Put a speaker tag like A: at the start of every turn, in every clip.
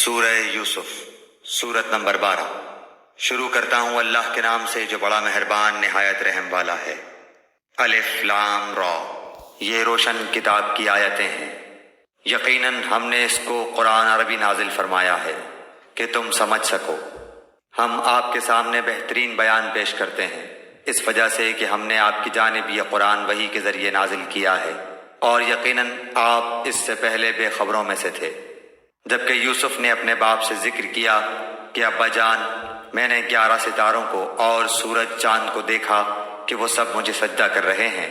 A: سورہ یوسف سورت نمبر 12۔ شروع کرتا ہوں اللہ کے نام سے جو بڑا مہربان نہایت رحم والا ہے۔ الف لام را، یہ روشن کتاب کی آیتیں ہیں۔ یقیناً ہم نے اس کو قرآن عربی نازل فرمایا ہے کہ تم سمجھ سکو۔ ہم آپ کے سامنے بہترین بیان پیش کرتے ہیں اس وجہ سے کہ ہم نے آپ کی جانب یہ قرآن وحی کے ذریعے نازل کیا ہے، اور یقیناً آپ اس سے پہلے بے خبروں میں سے تھے۔ جبکہ یوسف نے اپنے باپ سے ذکر کیا کہ ابا جان، میں نے 11 ستاروں کو اور سورج چاند کو دیکھا کہ وہ سب مجھے سجدہ کر رہے ہیں۔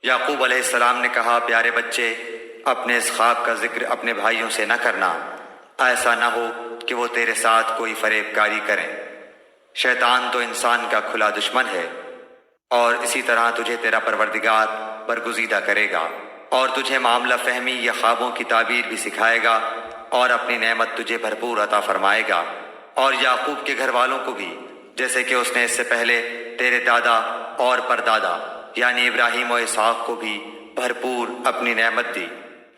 A: یعقوب علیہ السلام نے کہا، پیارے بچے، اپنے اس خواب کا ذکر اپنے بھائیوں سے نہ کرنا، ایسا نہ ہو کہ وہ تیرے ساتھ کوئی فریب کاری کریں۔ شیطان تو انسان کا کھلا دشمن ہے، اور اسی طرح تجھے تیرا پروردگار برگزیدہ کرے گا، اور تجھے معاملہ فہمی یا خوابوں کی تعبیر بھی سکھائے گا، اور اپنی نعمت تجھے بھرپور عطا فرمائے گا۔ اور یعقوب کے گھر والوں کو بھی، جیسے کہ اس نے اس سے پہلے تیرے دادا اور پردادا یعنی ابراہیم و اسحاق کو بھی بھرپور اپنی نعمت دی۔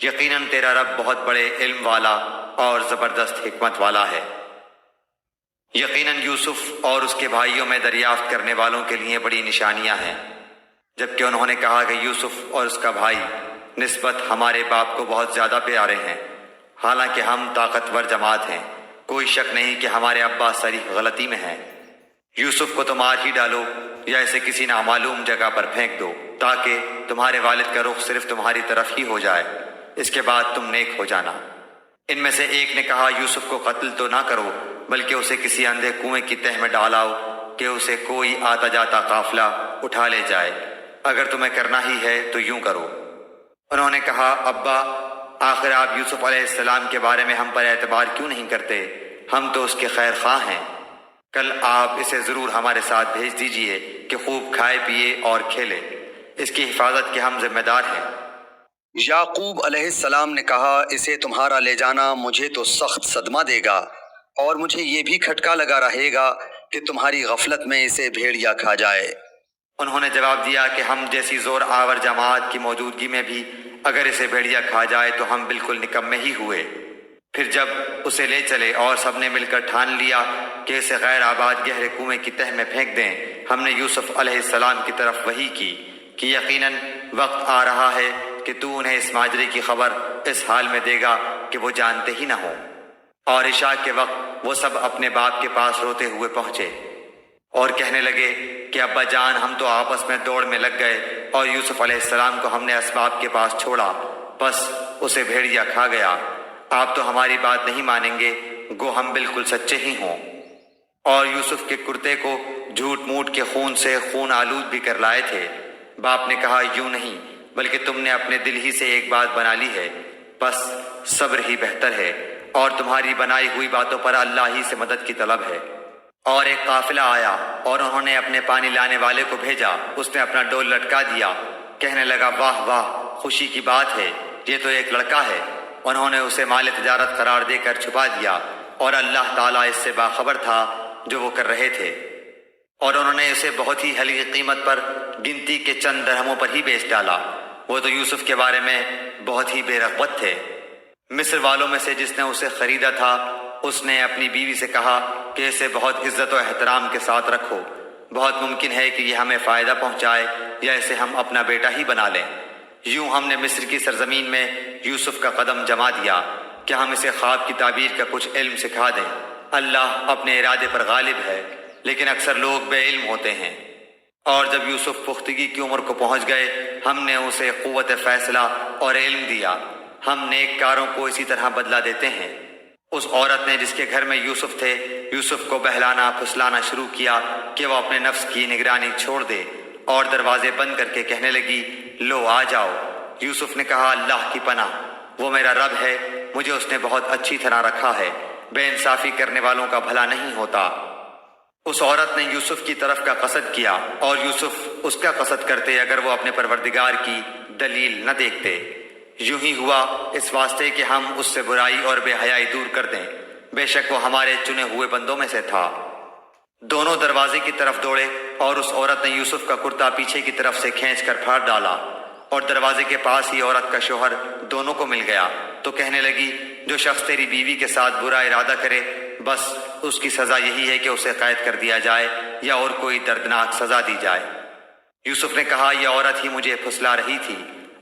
A: یقیناً تیرا رب بہت بڑے علم والا اور زبردست حکمت والا ہے۔ یقیناً یوسف اور اس کے بھائیوں میں دریافت کرنے والوں کے لیے بڑی نشانیاں ہیں۔ جبکہ انہوں نے کہا کہ یوسف اور اس کا بھائی نسبت ہمارے باپ کو بہت زیادہ پیارے ہیں، حالانکہ ہم طاقتور جماعت ہیں، کوئی شک نہیں کہ ہمارے ابا صریح غلطی میں ہیں۔ یوسف کو تو مار ہی ڈالو یا اسے کسی نامعلوم جگہ پر پھینک دو، تاکہ تمہارے والد کا رخ صرف تمہاری طرف ہی ہو جائے، اس کے بعد تم نیک ہو جانا۔ ان میں سے ایک نے کہا، یوسف کو قتل تو نہ کرو، بلکہ اسے کسی اندھے کنویں کی تہ میں ڈالاؤ کہ اسے کوئی آتا جاتا قافلہ اٹھا لے جائے۔ اگر تمہیں کرنا ہی ہے تو یوں کرو۔ انہوں نے کہا، ابا، آخر آپ یوسف علیہ السلام کے بارے میں ہم پر اعتبار کیوں نہیں کرتے؟ ہم تو اس کے خیر خواہ ہیں۔ کل آپ اسے ضرور ہمارے ساتھ بھیج دیجئے کہ خوب کھائے پیے اور کھیلے، اس کی حفاظت کے ہم ذمہ دار ہیں۔
B: یعقوب علیہ السلام نے کہا، اسے تمہارا لے جانا مجھے تو سخت صدمہ دے گا، اور مجھے یہ بھی کھٹکا لگا رہے گا کہ تمہاری غفلت میں اسے بھیڑیا کھا جائے۔
A: انہوں نے جواب دیا کہ ہم جیسی زور آور جماعت کی موجودگی میں بھی اگر اسے بھیڑیا کھا جائے تو ہم بالکل نکمے ہی ہوئے۔ پھر جب اسے لے چلے اور سب نے مل کر ٹھان لیا کہ اسے غیر آباد گہرے کنویں کی تہ میں پھینک دیں، ہم نے یوسف علیہ السلام کی طرف وحی کی کہ یقیناً وقت آ رہا ہے کہ تو انہیں اس ماجرے کی خبر اس حال میں دے گا کہ وہ جانتے ہی نہ ہوں۔ اور عشاء کے وقت وہ سب اپنے باپ کے پاس روتے ہوئے پہنچے اور کہنے لگے کہ ابا جان، ہم تو آپس میں دوڑ میں لگ گئے اور یوسف علیہ السلام کو ہم نے اسباب کے پاس چھوڑا، بس اسے بھیڑیا کھا گیا۔ آپ تو ہماری بات نہیں مانیں گے، گو ہم بالکل سچے ہی ہوں۔ اور یوسف کے کرتے کو جھوٹ موٹ کے خون سے خون آلود بھی کر لائے تھے۔ باپ نے کہا، یوں نہیں، بلکہ تم نے اپنے دل ہی سے ایک بات بنا لی ہے، بس صبر ہی بہتر ہے، اور تمہاری بنائی ہوئی باتوں پر اللہ ہی سے مدد کی طلب ہے۔ اور ایک قافلہ آیا اور انہوں نے اپنے پانی لانے والے کو بھیجا، اس نے اپنا ڈول لٹکا دیا، کہنے لگا، واہ واہ، خوشی کی بات ہے، یہ تو ایک لڑکا ہے۔ انہوں نے اسے مال تجارت قرار دے کر چھپا دیا، اور اللہ تعالیٰ اس سے باخبر تھا جو وہ کر رہے تھے۔ اور انہوں نے اسے بہت ہی ہلکی قیمت پر گنتی کے چند درہموں پر ہی بیچ ڈالا۔ وہ تو یوسف کے بارے میں بہت ہی بے رغبت تھے۔ مصر والوں میں سے جس نے اسے خریدا تھا، اس نے اپنی بیوی سے کہا کہ اسے بہت عزت و احترام کے ساتھ رکھو، بہت ممکن ہے کہ یہ ہمیں فائدہ پہنچائے یا اسے ہم اپنا بیٹا ہی بنا لیں۔ یوں ہم نے مصر کی سرزمین میں یوسف کا قدم جما دیا کہ ہم اسے خواب کی تعبیر کا کچھ علم سکھا دیں۔ اللہ اپنے ارادے پر غالب ہے، لیکن اکثر لوگ بے علم ہوتے ہیں۔ اور جب یوسف پختگی کی عمر کو پہنچ گئے، ہم نے اسے قوت فیصلہ اور علم دیا۔ ہم نیک کاروں کو اسی طرح بدلہ دیتے ہیں۔ اس عورت نے جس کے گھر میں یوسف تھے، یوسف کو بہلانا پھسلانا شروع کیا کہ وہ اپنے نفس کی نگرانی چھوڑ دے، اور دروازے بند کر کے کہنے لگی، لو آ جاؤ۔ یوسف نے کہا، اللہ کی پناہ، وہ میرا رب ہے، مجھے اس نے بہت اچھی طرح رکھا ہے، بے انصافی کرنے والوں کا بھلا نہیں ہوتا۔ اس عورت نے یوسف کی طرف کا قصد کیا، اور یوسف اس کا قصد کرتے اگر وہ اپنے پروردگار کی دلیل نہ دیکھتے۔ یوں ہی ہوا اس واسطے کہ ہم اس سے برائی اور بے حیائی دور کر دیں، بے شک وہ ہمارے چنے ہوئے بندوں میں سے تھا۔ دونوں دروازے کی طرف دوڑے، اور اس عورت نے یوسف کا کرتا پیچھے کی طرف سے کھینچ کر پھاڑ ڈالا، اور دروازے کے پاس ہی عورت کا شوہر دونوں کو مل گیا تو کہنے لگی جو شخص تیری بیوی کے ساتھ برا ارادہ کرے بس اس کی سزا یہی ہے کہ اسے قید کر دیا جائے یا اور کوئی دردناک سزا دی جائے۔ یوسف نے کہا یہ عورت ہی مجھے پھسلا رہی تھی،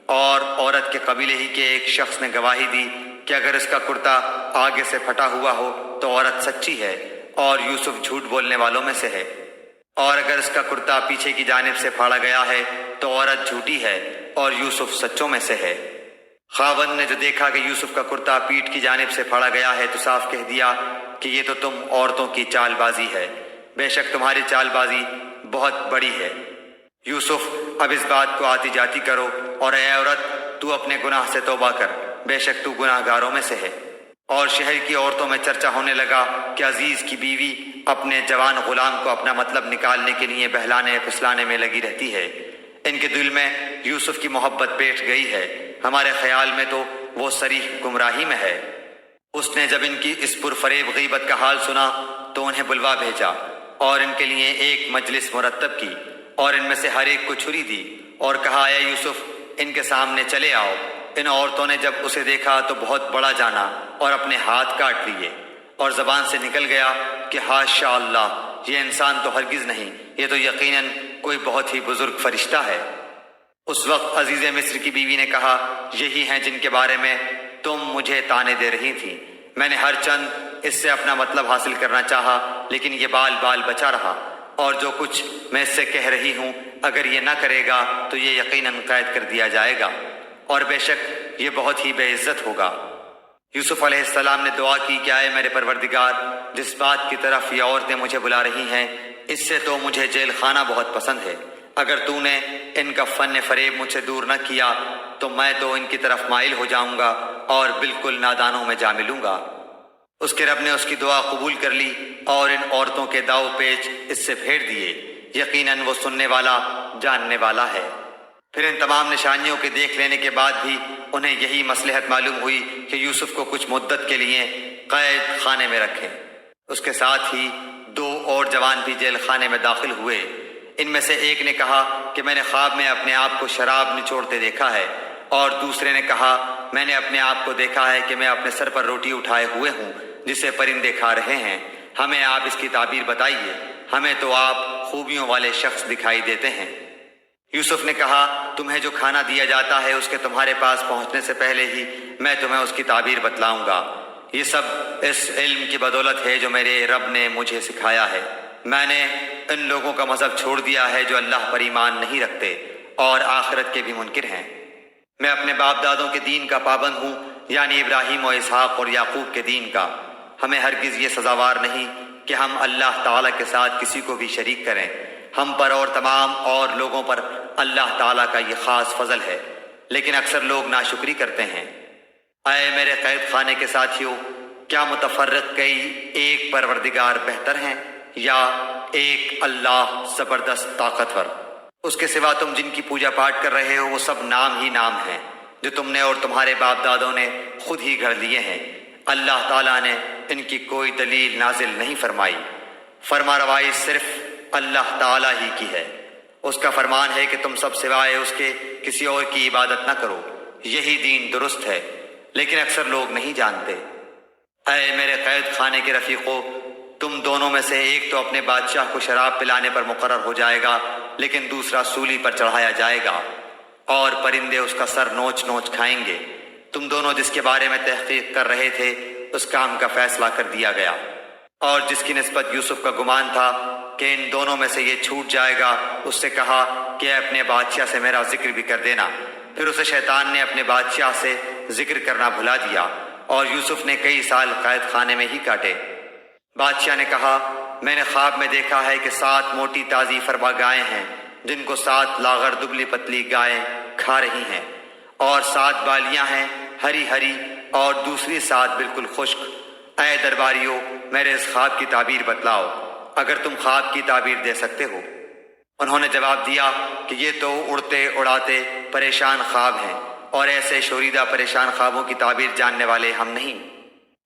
A: اور عورت کے قبیلے ہی کے ایک شخص نے گواہی دی کہ اگر اس کا کرتا آگے سے پھٹا ہوا ہو تو عورت سچی ہے اور یوسف جھوٹ بولنے والوں میں سے ہے، اور اگر اس کا کرتا پیچھے کی جانب سے پھاڑا گیا ہے تو عورت جھوٹی ہے اور یوسف سچوں میں سے ہے۔ خاوند نے جو دیکھا کہ یوسف کا کرتا پیٹھ کی جانب سے پھاڑا گیا ہے تو صاف کہہ دیا کہ یہ تو تم عورتوں کی چال بازی ہے، بے شک تمہاری چال بازی بہت بڑی ہے۔ یوسف اب اس بات کو آتی جاتی کرو، اور اے عورت تو اپنے گناہ سے توبہ کر، بے شک تو گناہ گاروں میں سے ہے۔ اور شہر کی عورتوں میں چرچا ہونے لگا کہ عزیز کی بیوی اپنے جوان غلام کو اپنا مطلب نکالنے کے لیے بہلانے پھسلانے میں لگی رہتی ہے، ان کے دل میں یوسف کی محبت بیٹھ گئی ہے، ہمارے خیال میں تو وہ صریح گمراہی میں ہے۔ اس نے جب ان کی اس پرفریب غیبت کا حال سنا تو انہیں بلوا بھیجا اور ان کے لیے ایک مجلس مرتب کی اور ان میں سے ہر ایک کو چھری دی اور کہا اے یوسف ان کے سامنے چلے آؤ۔ ان عورتوں نے جب اسے دیکھا تو بہت بڑا جانا اور اپنے ہاتھ کاٹ لیے، اور زبان سے نکل گیا کہ حاشا اللہ، یہ انسان تو ہرگز نہیں، یہ تو یقیناً کوئی بہت ہی بزرگ فرشتہ ہے۔ اس وقت عزیز مصر کی بیوی نے کہا یہی ہیں جن کے بارے میں تم مجھے طعنے دے رہی تھی، میں نے ہر چند اس سے اپنا مطلب حاصل کرنا چاہا لیکن یہ بال بال بچا رہا، اور جو کچھ میں اس سے کہہ رہی ہوں اگر یہ نہ کرے گا تو یہ یقیناً قید کر دیا جائے گا، اور بے شک یہ بہت ہی بے عزت ہوگا۔ یوسف علیہ السلام نے دعا کی کہ اے میرے پروردگار، جس بات کی طرف یہ عورتیں مجھے بلا رہی ہیں اس سے تو مجھے جیل خانہ بہت پسند ہے، اگر تو نے ان کا فن فریب مجھ سے دور نہ کیا تو میں تو ان کی طرف مائل ہو جاؤں گا اور بالکل نادانوں میں جا ملوں گا۔ اس کے رب نے اس کی دعا قبول کر لی اور ان عورتوں کے داؤ پیچ اس سے پھیر دیے، یقیناً وہ سننے والا جاننے والا ہے۔ پھر ان تمام نشانیوں کے دیکھ لینے کے بعد بھی انہیں یہی مصلحت معلوم ہوئی کہ یوسف کو کچھ مدت کے لیے قید خانے میں رکھیں۔ اس کے ساتھ ہی 2 اور جوان بھی جیل خانے میں داخل ہوئے۔ ان میں سے ایک نے کہا کہ میں نے خواب میں اپنے آپ کو شراب نچوڑتے دیکھا ہے، اور دوسرے نے کہا میں نے اپنے آپ کو دیکھا ہے کہ میں اپنے سر پر روٹی اٹھائے ہوئے ہوں جسے پرندے کھا رہے ہیں، ہمیں آپ اس کی تعبیر بتائیے، ہمیں تو آپ خوبیوں والے شخص دکھائی دیتے ہیں۔ یوسف نے کہا تمہیں جو کھانا دیا جاتا ہے اس کے تمہارے پاس پہنچنے سے پہلے ہی میں تمہیں اس کی تعبیر بتلاؤں گا، یہ سب اس علم کی بدولت ہے جو میرے رب نے مجھے سکھایا ہے۔ میں نے ان لوگوں کا مذہب چھوڑ دیا ہے جو اللہ پر ایمان نہیں رکھتے اور آخرت کے بھی منکر ہیں۔ میں اپنے باپ دادوں کے دین کا پابند ہوں، یعنی ابراہیم و اسحاق اور یعقوب کے دین کا۔ ہمیں ہرگز یہ سزاوار نہیں کہ ہم اللہ تعالیٰ کے ساتھ کسی کو بھی شریک کریں، ہم پر اور تمام اور لوگوں پر اللہ تعالیٰ کا یہ خاص فضل ہے، لیکن اکثر لوگ ناشکری کرتے ہیں۔ اے میرے قید خانے کے ساتھیوں، کیا متفرق کئی ایک پروردگار بہتر ہیں یا ایک اللہ زبردست طاقتور؟ اس کے سوا تم جن کی پوجا پاٹ کر رہے ہو وہ سب نام ہی نام ہیں جو تم نے اور تمہارے باپ دادوں نے خود ہی گھڑ لیے ہیں، اللہ تعالیٰ نے ان کی کوئی دلیل نازل نہیں فرمائی۔ فرما روائی صرف اللہ تعالیٰ ہی کی ہے، اس کا فرمان ہے کہ تم سب سوائے اس کے کسی اور کی عبادت نہ کرو، یہی دین درست ہے، لیکن اکثر لوگ نہیں جانتے۔ اے میرے قید خانے کے رفیقو، تم دونوں میں سے ایک تو اپنے بادشاہ کو شراب پلانے پر مقرر ہو جائے گا لیکن دوسرا سولی پر چڑھایا جائے گا اور پرندے اس کا سر نوچ نوچ کھائیں گے۔ تم دونوں جس کے بارے میں تحقیق کر رہے تھے اس کام کا فیصلہ کر دیا گیا، اور جس کی نسبت یوسف کا گمان تھا کہ ان دونوں میں سے یہ چھوٹ جائے گا اس سے کہا کہ اپنے بادشاہ سے میرا ذکر بھی کر دینا۔ پھر اسے شیطان نے اپنے بادشاہ سے ذکر کرنا بھلا دیا اور یوسف نے کئی سال قید خانے میں ہی کاٹے۔ بادشاہ نے کہا میں نے خواب میں دیکھا ہے کہ 7 موٹی تازی فربا گائیں ہیں جن کو 7 لاغر دبلی پتلی گائیں کھا رہی ہیں، اور 7 بالیاں ہیں ہری ہری اور دوسری 7 بالکل خشک۔ اے درباریوں، میرے اس خواب کی تعبیر بتلاؤ اگر تم خواب کی تعبیر دے سکتے ہو۔ انہوں نے جواب دیا کہ یہ تو اڑتے اڑاتے پریشان خواب ہیں، اور ایسے شوریدہ پریشان خوابوں کی تعبیر جاننے والے ہم نہیں۔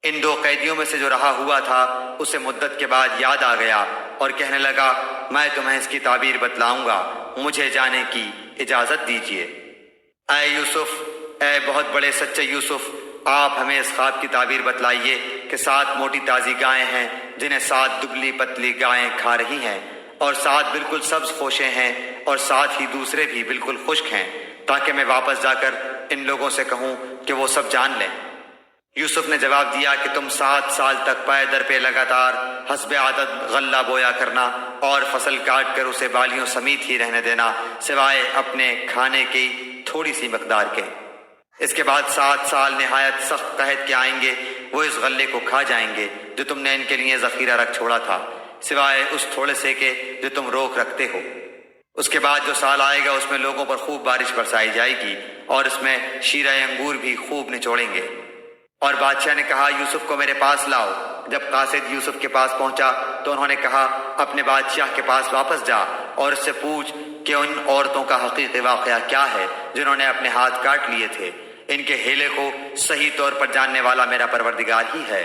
A: ان 2 قیدیوں میں سے جو رہا ہوا تھا اسے مدت کے بعد یاد آ گیا اور کہنے لگا میں تمہیں اس کی تعبیر بتلاؤں گا، مجھے جانے کی اجازت دیجیے۔ اے یوسف، اے بہت بڑے سچے یوسف، آپ ہمیں اس خواب کی تعبیر بتلائیے کہ 7 موٹی تازی گائیں ہیں جنہیں 7 دبلی پتلی گائیں کھا رہی ہیں، اور 7 بالکل سبز خوشیں ہیں، اور 7 ہی دوسرے بھی بالکل خشک ہیں، تاکہ میں واپس جا کر ان لوگوں سے کہوں کہ وہ سب جان لیں۔ یوسف نے جواب دیا کہ تم 7 سال تک پائے در پہ لگاتار حسب عادت غلہ بویا کرنا اور فصل کاٹ کر اسے بالیوں سمیت ہی رہنے دینا، سوائے اپنے کھانے کی تھوڑی سی مقدار کے۔ اس کے بعد 7 سال نہایت سخت قحط کے آئیں گے، وہ اس غلے کو کھا جائیں گے جو تم نے ان کے لیے ذخیرہ رکھ چھوڑا تھا، سوائے اس تھوڑے سے کے جو تم روک رکھتے ہو۔ اس کے بعد جو سال آئے گا اس میں لوگوں پر خوب بارش برسائی جائے گی، اور اس میں شیرہ انگور بھی خوب نچوڑیں گے۔ اور بادشاہ نے کہا یوسف کو میرے پاس لاؤ۔ جب قاصد یوسف کے پاس پہنچا تو انہوں نے کہا اپنے بادشاہ کے پاس واپس جا اور اس سے پوچھ کہ ان عورتوں کا حقیقی واقعہ کیا ہے جنہوں نے اپنے ہاتھ کاٹ لیے تھے۔ ان کے ہیلے کو صحیح طور پر جاننے والا میرا پروردگار ہی ہے۔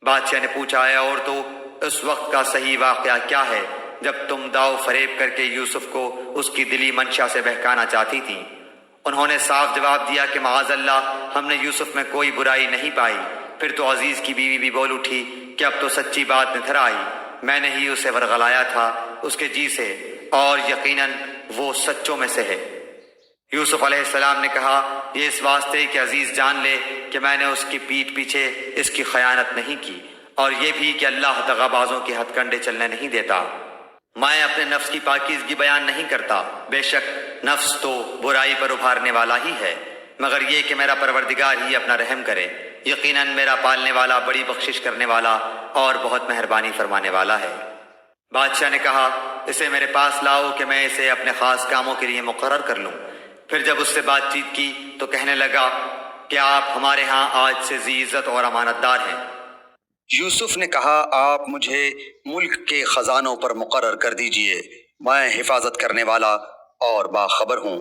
A: بادشاہ نے پوچھا ہے عورتوں، اس وقت کا صحیح واقعہ کیا ہے جب تم داؤ فریب کر کے یوسف کو اس کی دلی منشا سے بہکانا چاہتی تھی؟ انہوں نے صاف جواب دیا کہ معاذ اللہ، ہم نے یوسف میں کوئی برائی نہیں پائی۔ پھر تو عزیز کی بیوی بھی بول اٹھی کہ اب تو سچی بات نکھر آئی، میں نے ہی اسے ورغلایا تھا اس کے جی سے، اور یقیناً وہ سچوں میں سے ہے۔ یوسف علیہ السلام نے کہا یہ اس واسطے کہ عزیز جان لے کہ میں نے اس کی پیٹھ پیچھے اس کی خیانت نہیں کی، اور یہ بھی کہ اللہ دغا بازوں کے ہتھ کنڈے چلنے نہیں دیتا۔ میں اپنے نفس کی پاکیزگی بیان نہیں کرتا، بے شک نفس تو برائی پر ابھارنے والا ہی ہے، مگر یہ کہ میرا پروردگار ہی اپنا رحم کرے، یقیناً میرا پالنے والا بڑی بخشش کرنے والا اور بہت مہربانی فرمانے والا ہے۔ بادشاہ نے کہا اسے میرے پاس لاؤ کہ میں اسے اپنے خاص کاموں کے لیے مقرر کر لوں۔ پھر جب اس سے بات چیت کی تو کہنے لگا کہ آپ ہمارے ہاں آج سے ذی عزت اور امانت دار ہیں۔
B: یوسف نے کہا آپ مجھے ملک کے خزانوں پر مقرر کر دیجئے، میں حفاظت کرنے والا اور باخبر ہوں۔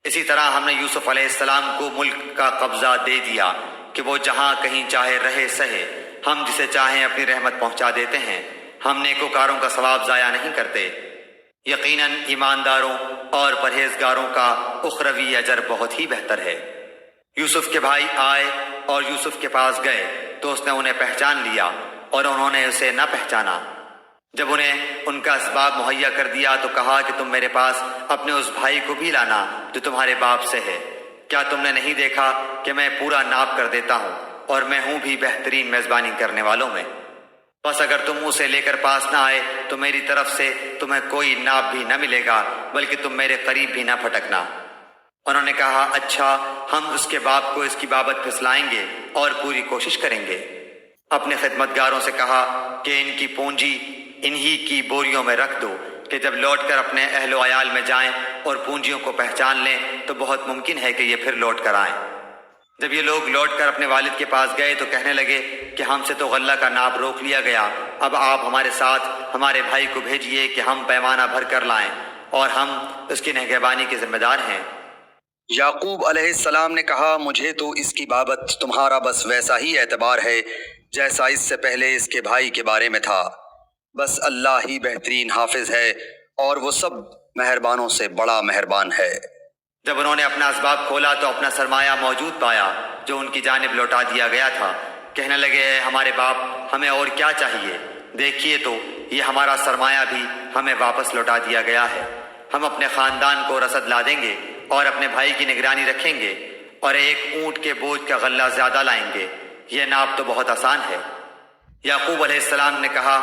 A: اسی طرح ہم نے یوسف علیہ السلام کو ملک کا قبضہ دے دیا کہ وہ جہاں کہیں چاہے رہے سہے، ہم جسے چاہیں اپنی رحمت پہنچا دیتے ہیں، ہم نیکوکاروں کا ثواب ضائع نہیں کرتے۔ یقیناً ایمانداروں اور پرہیزگاروں کا اخروی اجر بہت ہی بہتر ہے۔ یوسف کے بھائی آئے اور یوسف کے پاس گئے تو اس نے انہیں پہچان لیا اور انہوں نے اسے نہ پہچانا۔ جب انہیں ان کا اسباب مہیا کر دیا تو کہا کہ تم میرے پاس اپنے اس بھائی کو بھی لانا جو تمہارے باپ سے ہے۔ کیا تم نے نہیں دیکھا کہ میں پورا ناپ کر دیتا ہوں اور میں ہوں بھی بہترین میزبانی کرنے والوں میں؟ بس اگر تم اسے لے کر پاس نہ آئے تو میری طرف سے تمہیں کوئی ناپ بھی نہ ملے گا، بلکہ تم میرے قریب بھی نہ پھٹکنا۔ انہوں نے کہا اچھا، ہم اس کے باپ کو اس کی بابت پھسلائیں گے اور پوری کوشش کریں گے۔ اپنے خدمتگاروں سے کہا کہ ان کی پونجی انہی کی بوریوں میں رکھ دو کہ جب لوٹ کر اپنے اہل و عیال میں جائیں اور پونجیوں کو پہچان لیں تو بہت ممکن ہے کہ یہ پھر لوٹ کر آئیں۔ جب یہ لوگ لوٹ کر اپنے والد کے پاس گئے تو کہنے لگے کہ ہم سے تو غلہ کا ناپ روک لیا گیا، اب آپ ہمارے ساتھ ہمارے بھائی کو بھیجیے کہ ہم پیمانہ بھر کر لائیں، اور ہم اس کی نگہبانی کے ذمہ دار ہیں۔
B: یعقوب علیہ السلام نے کہا مجھے تو اس کی بابت تمہارا بس ویسا ہی اعتبار ہے جیسا اس سے پہلے اس کے بھائی کے بارے میں تھا، بس اللہ ہی بہترین حافظ ہے اور وہ سب مہربانوں سے بڑا مہربان ہے۔
A: جب انہوں نے اپنا اسباب کھولا تو اپنا سرمایہ موجود پایا جو ان کی جانب لوٹا دیا گیا تھا۔ کہنے لگے اے ہمارے باپ، ہمیں اور کیا چاہیے؟ دیکھیے تو یہ ہمارا سرمایہ بھی ہمیں واپس لوٹا دیا گیا ہے۔ ہم اپنے خاندان کو رسد لا دیں گے اور اپنے بھائی کی نگرانی رکھیں گے، اور 1 اونٹ کے بوجھ کا غلہ زیادہ لائیں گے۔ یہ ناپ تو بہت آسان ہے۔ یعقوب علیہ السلام نے کہا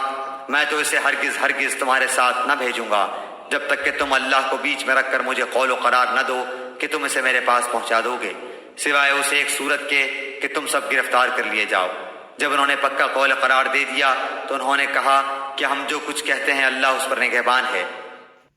A: میں تو اسے ہرگز تمہارے ساتھ نہ بھیجوں گا جب تک کہ تم اللہ کو بیچ میں رکھ کر مجھے قول و قرار نہ دو کہ تم اسے میرے پاس پہنچا دو گے، سوائے اس ایک صورت کے کہ تم سب گرفتار کر لیے جاؤ۔ جب انہوں نے پکا قول قرار دے دیا تو انہوں نے کہا کہ ہم جو کچھ کہتے ہیں اللہ اس پر نگہبان ہے۔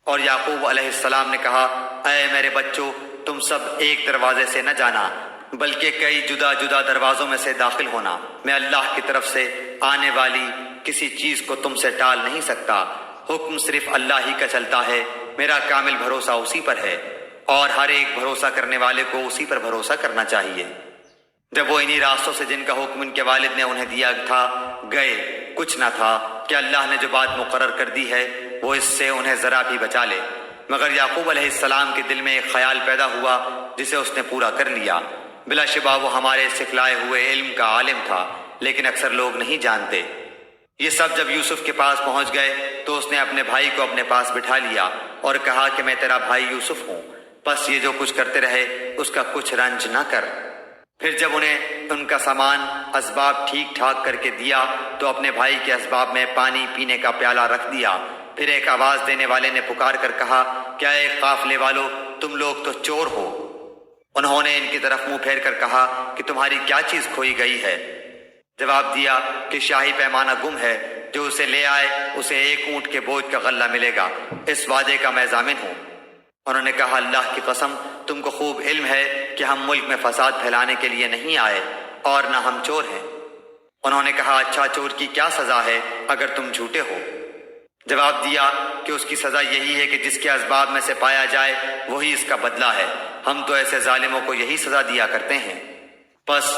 A: اور یعقوب علیہ السلام نے کہا اے میرے بچوں، تم سب ایک دروازے سے نہ جانا بلکہ کئی جدا جدا دروازوں میں سے داخل ہونا۔ میں اللہ کی طرف سے آنے والی کسی چیز کو تم سے ٹال نہیں سکتا، حکم صرف اللہ ہی کا چلتا ہے، میرا کامل بھروسہ اسی پر ہے، اور ہر ایک بھروسہ کرنے والے کو اسی پر بھروسہ کرنا چاہیے۔ جب وہ انہی راستوں سے جن کا حکم ان کے والد نے انہیں دیا تھا گئے، کچھ نہ تھا کہ اللہ نے جو بات مقرر کر دی ہے وہ اس سے انہیں ذرا بھی بچا لے، مگر یعقوب علیہ السلام کے دل میں ایک خیال پیدا ہوا جسے اس نے پورا کر لیا۔ بلا شبہ وہ ہمارے سکھلائے ہوئے علم کا عالم تھا، لیکن اکثر لوگ نہیں جانتے۔ یہ سب جب یوسف کے پاس پہنچ گئے تو اس نے اپنے بھائی کو اپنے پاس بٹھا لیا اور کہا کہ میں تیرا بھائی یوسف ہوں، بس یہ جو کچھ کرتے رہے اس کا کچھ رنج نہ کر۔ پھر جب انہیں ان کا سامان اسباب ٹھیک ٹھاک کر کے دیا تو اپنے بھائی کے اسباب میں پانی پینے کا پیالہ رکھ دیا۔ پھر ایک آواز دینے والے نے پکار کر کہا، کیا اے قافلے والو، تم لوگ تو چور ہو۔ انہوں نے ان کی طرف منہ پھیر کر کہا کہ تمہاری کیا چیز کھوئی گئی ہے؟ جواب دیا کہ شاہی پیمانہ گم ہے، جو اسے لے آئے اسے 1 اونٹ کے بوجھ کا غلہ ملے گا، اس وعدے کا میں ضامن ہوں۔ انہوں نے کہا، اللہ کی قسم تم کو خوب علم ہے کہ ہم ملک میں فساد پھیلانے کے لیے نہیں آئے اور نہ ہم چور ہیں۔ انہوں نے کہا، اچھا چور کی کیا سزا ہے اگر تم جھوٹے ہو؟ جواب دیا کہ اس کی سزا یہی ہے کہ جس کے اسباب میں سے پایا جائے وہی اس کا بدلہ ہے، ہم تو ایسے ظالموں کو یہی سزا دیا کرتے ہیں۔ پس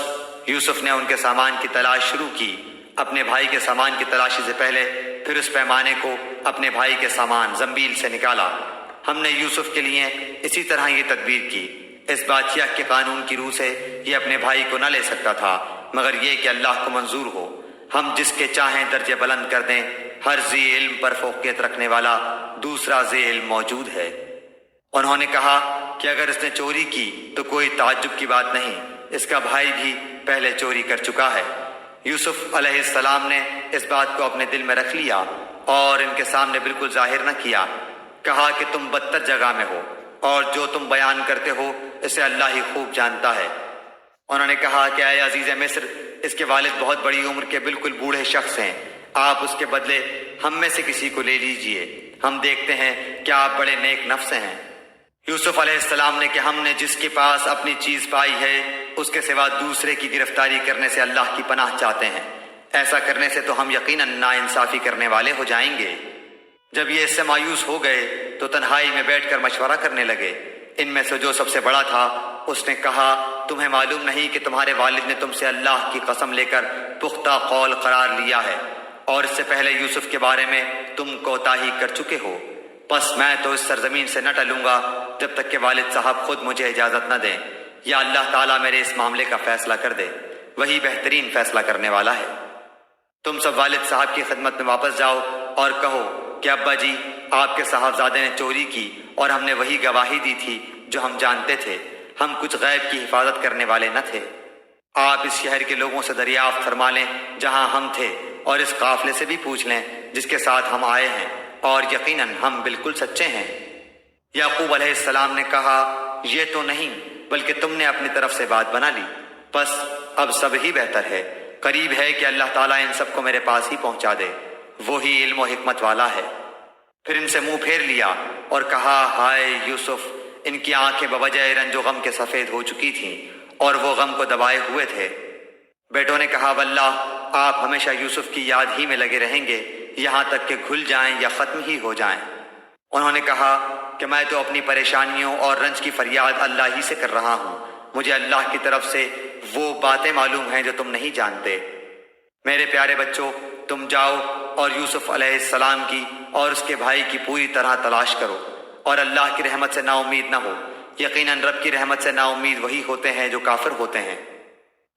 A: یوسف نے ان کے سامان کی تلاش شروع کی، اپنے بھائی کے سامان کی تلاشی سے پہلے، پھر اس پیمانے کو اپنے بھائی کے سامان زنبیل سے نکالا۔ ہم نے یوسف کے لیے اسی طرح یہ تدبیر کی، اس بادشاہ کے قانون کی روح سے یہ اپنے بھائی کو نہ لے سکتا تھا مگر یہ کہ اللہ کو منظور ہو۔ ہم جس کے چاہیں درجے بلند کر دیں، ہر ذی علم پر فوقیت رکھنے والا دوسرا ذی علم موجود ہے۔ انہوں نے کہا کہ اگر اس نے چوری کی تو کوئی تعجب کی بات نہیں، اس کا بھائی بھی پہلے چوری کر چکا ہے۔ یوسف علیہ السلام نے اس بات کو اپنے دل میں رکھ لیا اور ان کے سامنے بالکل ظاہر نہ کیا۔ کہا کہ تم بدتر جگہ میں ہو اور جو تم بیان کرتے ہو اسے اللہ ہی خوب جانتا ہے۔ انہوں نے کہا کہ اے عزیز مصر، اس کے والد بہت بڑی عمر کے بالکل بوڑھے شخص ہیں، آپ اس کے بدلے ہم میں سے کسی کو لے لیجئے، ہم دیکھتے ہیں کہ آپ بڑے نیک نفس ہیں۔ یوسف علیہ السلام نے کہ ہم نے جس کے پاس اپنی چیز پائی ہے اس کے سوا دوسرے کی گرفتاری کرنے سے اللہ کی پناہ چاہتے ہیں، ایسا کرنے سے تو ہم یقیناً ناانصافی کرنے والے ہو جائیں گے۔ جب یہ اس سے مایوس ہو گئے تو تنہائی میں بیٹھ کر مشورہ کرنے لگے۔ ان میں سے جو سب سے بڑا تھا اس نے کہا، تمہیں معلوم نہیں کہ تمہارے والد نے تم سے اللہ کی قسم لے کر پختہ قول قرار لیا ہے اور اس سے پہلے یوسف کے بارے میں تم کوتاہی کر چکے ہو، پس میں تو اس سرزمین سے نہ ٹلوں گا جب تک کہ والد صاحب خود مجھے اجازت نہ دیں، یا اللہ تعالیٰ میرے اس معاملے کا فیصلہ کر دے، وہی بہترین فیصلہ کرنے والا ہے۔ تم سب والد صاحب کی خدمت میں واپس جاؤ اور کہو کہ ابا جی، آپ کے صاحبزادے نے چوری کی اور ہم نے وہی گواہی دی تھی جو ہم جانتے تھے، ہم کچھ غیب کی حفاظت کرنے والے نہ تھے۔ آپ اس شہر کے لوگوں سے دریافت فرما لیں جہاں ہم تھے اور اس قافلے سے بھی پوچھ لیں جس کے ساتھ ہم آئے ہیں، اور یقیناً ہم بالکل سچے ہیں۔ یعقوب علیہ السلام نے کہا، یہ تو نہیں بلکہ تم نے اپنی طرف سے بات بنا لی، بس اب سب ہی بہتر ہے، قریب ہے کہ اللہ تعالیٰ ان سب کو میرے پاس ہی پہنچا دے، وہی علم و حکمت والا ہے۔ پھر ان سے منہ پھیر لیا اور کہا، ہائے یوسف، ان کی آنکھیں بوجہ رنج و غم کے سفید ہو چکی تھیں اور وہ غم کو دبائے ہوئے تھے۔ بیٹوں نے کہا، واللہ آپ ہمیشہ یوسف کی یاد ہی میں لگے رہیں گے یہاں تک کہ گھل جائیں یا ختم ہی ہو جائیں۔ انہوں نے کہا کہ میں تو اپنی پریشانیوں اور رنج کی فریاد اللہ ہی سے کر رہا ہوں، مجھے اللہ کی طرف سے وہ باتیں معلوم ہیں جو تم نہیں جانتے۔ میرے پیارے بچوں، تم جاؤ اور یوسف علیہ السلام کی اور اس کے بھائی کی پوری طرح تلاش کرو اور اللہ کی رحمت سے نا امید نہ ہو، یقیناً رب کی رحمت سے نا امید وہی ہوتے ہیں جو کافر ہوتے ہیں۔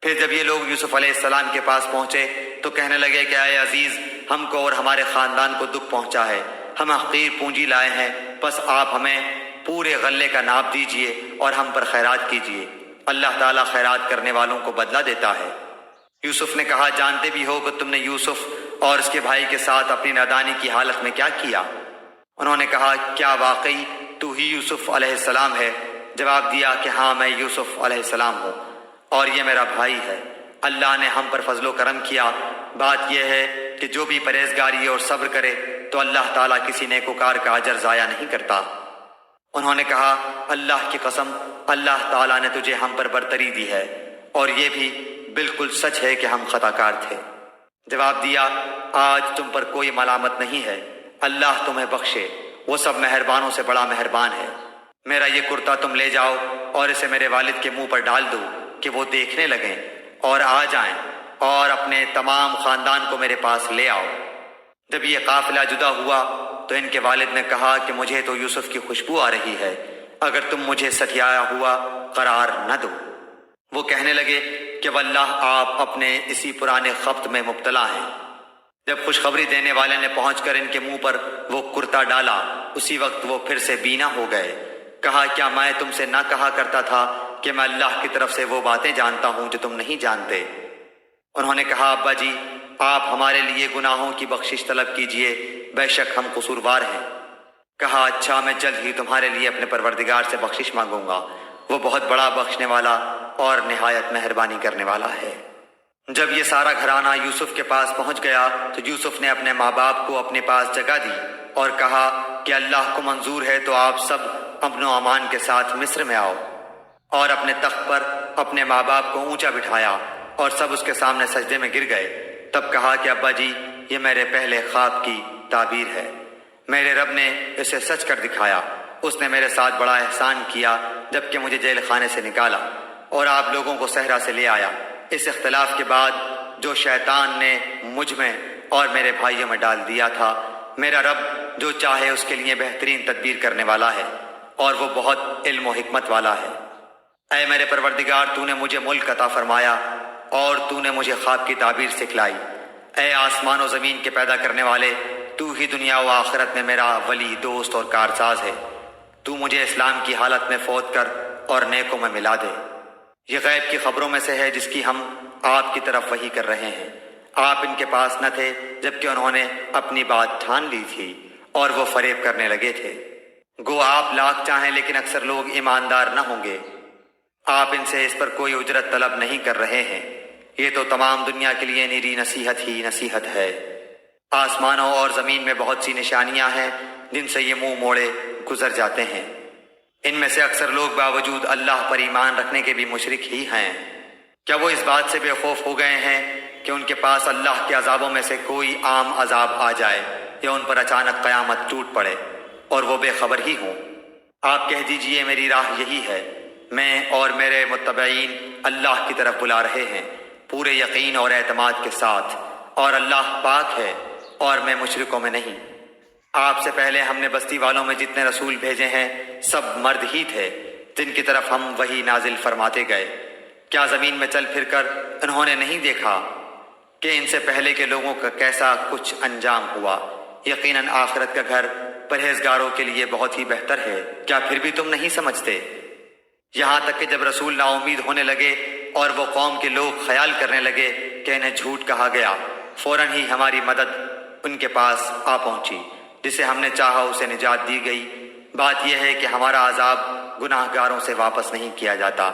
A: پھر جب یہ لوگ یوسف علیہ السلام کے پاس پہنچے تو کہنے لگے کہ اے عزیز، ہم کو اور ہمارے خاندان کو دکھ پہنچا ہے، ہم حقیر پونجی لائے ہیں، بس آپ ہمیں پورے غلے کا ناپ دیجئے اور ہم پر خیرات کیجئے، اللہ تعالیٰ خیرات کرنے والوں کو بدلہ دیتا ہے۔ یوسف نے کہا، جانتے بھی ہو کہ تم نے یوسف اور اس کے بھائی کے ساتھ اپنی نادانی کی حالت میں کیا کیا؟ انہوں نے کہا، کیا واقعی تو ہی یوسف علیہ السلام ہے؟ جواب دیا کہ ہاں، میں یوسف علیہ السلام ہوں اور یہ میرا بھائی ہے، اللہ نے ہم پر فضل و کرم کیا۔ بات یہ ہے کہ جو بھی پرہیزگاری اور صبر کرے تو اللہ تعالیٰ کسی نیکوکار کا اجر ضائع نہیں کرتا۔ انہوں نے کہا، اللہ کی قسم، اللہ تعالیٰ نے تجھے ہم پر برتری دی ہے اور یہ بھی بالکل سچ ہے کہ ہم خطا کار تھے۔ جواب دیا، آج تم پر کوئی ملامت نہیں ہے، اللہ تمہیں بخشے، وہ سب مہربانوں سے بڑا مہربان ہے۔ میرا یہ کرتا تم لے جاؤ اور اسے میرے والد کے منہ پر ڈال دو کہ وہ دیکھنے لگیں اور آ جائیں اور اپنے تمام خاندان کو میرے پاس لے آؤ۔ جب یہ قافلہ جدا ہوا تو ان کے والد نے کہا کہ مجھے تو یوسف کی خوشبو آ رہی ہے، اگر تم مجھے سٹھیایا ہوا قرار نہ دو۔ وہ کہنے لگے کہ واللہ آپ اپنے اسی پرانے خبط میں مبتلا ہیں۔ جب خوشخبری دینے والے نے پہنچ کر ان کے منہ پر وہ کرتا ڈالا، اسی وقت وہ پھر سے بینا ہو گئے۔ کہا کیا میں تم سے نہ کہا کرتا تھا کہ میں اللہ کی طرف سے وہ باتیں جانتا ہوں جو تم نہیں جانتے؟ انہوں نے کہا ابا جی آپ ہمارے لیے گناہوں کی بخشش طلب کیجئے، بے شک ہم قصوروار ہیں۔ کہا اچھا میں جلد ہی تمہارے لیے اپنے پروردگار سے بخشش مانگوں گا، وہ بہت بڑا بخشنے والا اور نہایت مہربانی کرنے والا ہے۔ جب یہ سارا گھرانہ یوسف کے پاس پہنچ گیا تو یوسف نے اپنے ماں باپ کو اپنے پاس جگہ دی اور کہا کہ اللہ کو منظور ہے تو آپ سب امن و امان کے ساتھ مصر میں آؤ، اور اپنے تخت پر اپنے ماں باپ کو اونچا بٹھایا اور سب اس کے سامنے سجدے میں گر گئے۔ تب کہا کہ ابا جی یہ میرے پہلے خواب کی تعبیر ہے، میرے رب نے اسے سچ کر دکھایا۔ اس نے میرے ساتھ بڑا احسان کیا جبکہ مجھے جیل خانے سے نکالا اور آپ لوگوں کو صحرا سے لے آیا۔ اس اختلاف کے بعد جو شیطان نے مجھ میں اور میرے بھائیوں میں ڈال دیا تھا، میرا رب جو چاہے اس کے لیے بہترین تدبیر کرنے والا ہے اور وہ بہت علم و حکمت والا ہے۔ اے میرے پروردگار تو نے مجھے ملک عطا فرمایا اور تو نے مجھے خواب کی تعبیر سکھلائی۔ اے آسمان و زمین کے پیدا کرنے والے، تو ہی دنیا و آخرت میں میرا ولی، دوست اور کارساز ہے۔ تو مجھے اسلام کی حالت میں فوت کر اور نیکوں میں ملا دے۔ یہ غیب کی خبروں میں سے ہے جس کی ہم آپ کی طرف وحی کر رہے ہیں۔ آپ ان کے پاس نہ تھے جبکہ انہوں نے اپنی بات ٹھان لی تھی اور وہ فریب کرنے لگے تھے۔ گو آپ لاکھ چاہیں لیکن اکثر لوگ ایماندار نہ ہوں گے۔ آپ ان سے اس پر کوئی اجرت طلب نہیں کر رہے ہیں، یہ تو تمام دنیا کے لیے نیری نصیحت ہی نصیحت ہے۔ آسمانوں اور زمین میں بہت سی نشانیاں ہیں جن سے یہ منہ موڑے گزر جاتے ہیں۔ ان میں سے اکثر لوگ باوجود اللہ پر ایمان رکھنے کے بھی مشرک ہی ہیں۔ کیا وہ اس بات سے بے خوف ہو گئے ہیں کہ ان کے پاس اللہ کے عذابوں میں سے کوئی عام عذاب آ جائے یا ان پر اچانک قیامت ٹوٹ پڑے اور وہ بے خبر ہی ہوں؟ آپ کہہ دیجئے میری راہ یہی ہے، میں اور میرے متبعین اللہ کی طرف بلا رہے ہیں پورے یقین اور اعتماد کے ساتھ، اور اللہ پاک ہے اور میں مشرکوں میں نہیں۔ آپ سے پہلے ہم نے بستی والوں میں جتنے رسول بھیجے ہیں سب مرد ہی تھے جن کی طرف ہم وحی نازل فرماتے گئے۔ کیا زمین میں چل پھر کر انہوں نے نہیں دیکھا کہ ان سے پہلے کے لوگوں کا کیسا کچھ انجام ہوا؟ یقیناً آخرت کا گھر پرہیزگاروں کے لیے بہت ہی بہتر ہے۔ کیا پھر بھی تم نہیں سمجھتے؟ یہاں تک کہ جب رسول نا امید ہونے لگے اور وہ قوم کے لوگ خیال کرنے لگے کہ انہیں جھوٹ کہا گیا، فوراً ہی ہماری مدد ان کے پاس آ پہنچی، جسے ہم نے چاہا اسے نجات دی گئی۔ بات یہ ہے کہ ہمارا عذاب گناہ گاروں سے واپس نہیں کیا جاتا۔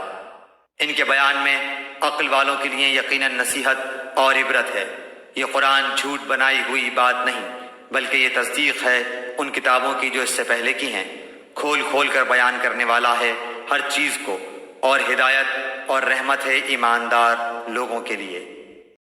A: ان کے بیان میں عقل والوں کے لیے یقیناً نصیحت اور عبرت ہے۔ یہ قرآن جھوٹ بنائی ہوئی بات نہیں بلکہ یہ تصدیق ہے ان کتابوں کی جو اس سے پہلے کی ہیں، کھول کھول کر بیان کرنے والا ہے ہر چیز کو، اور ہدایت اور رحمت ہے ایماندار لوگوں کے لیے۔